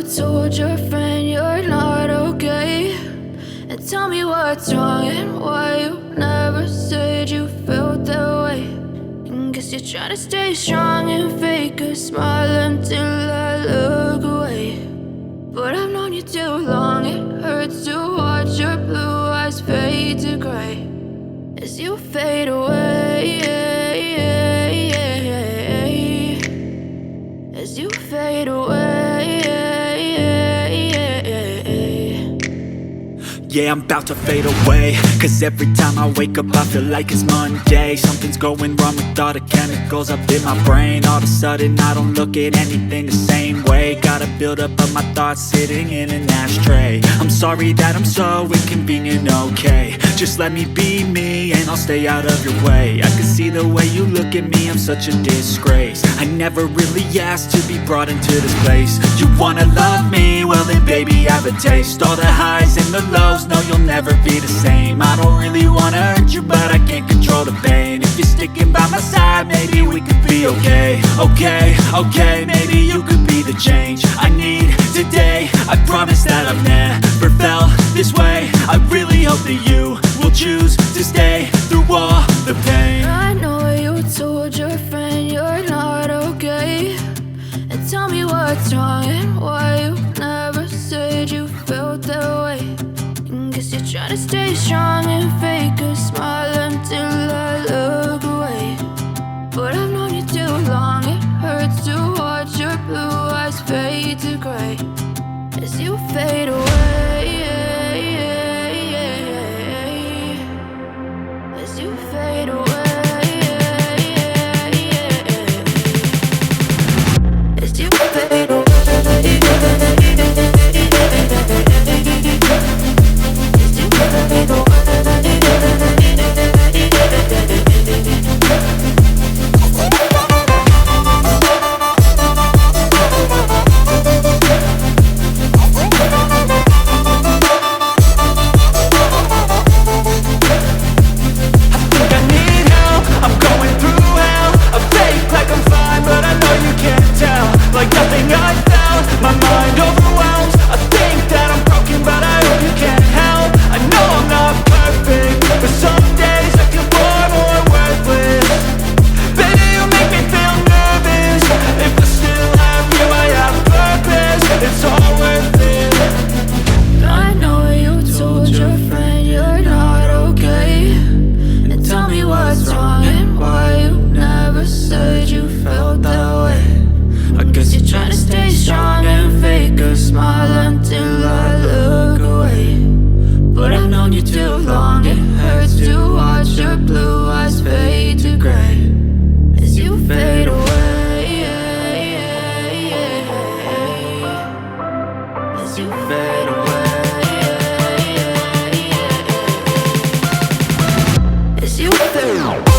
told your friend you're not okay? And tell me what's wrong and why you never said you felt that way. And guess you're trying to stay strong and fake a smile until I look away. But I've known you too long, it hurts to watch your blue eyes fade to gray as you fade away, as you fade away. Yeah, I'm about to fade away, cause every time I wake up I feel like it's Monday. Something's going wrong with all the chemicals up in my brain. All of a sudden I don't look at anything the same way. Got a buildup of my thoughts sitting in an ashtray. I'm sorry that I'm so inconvenient, okay? Just let me be me and I'll stay out of your way. I can see the way you look at me, I'm such a disgrace. I never really asked to be brought into this place. You wanna love me? Well then baby, have a taste. All the highs and the lows, no, you'll never be the same. I don't really wanna hurt you, but I can't control the pain. If you're sticking by my side, maybe we could be okay. Okay, maybe you could be the change I need today. I promise that I've never felt this way. I really hope that you will choose to stay through all the pain. I know you told your friend you're not okay. And tell me what's wrong and why you never said you felt that way. Guess you're trying to stay strong and fake a smile until I look away. But I've known you too long, it hurts to watch your blue eyes fade to gray as you fade away, as you fade away, as you fade away. You fade away, as you fade away.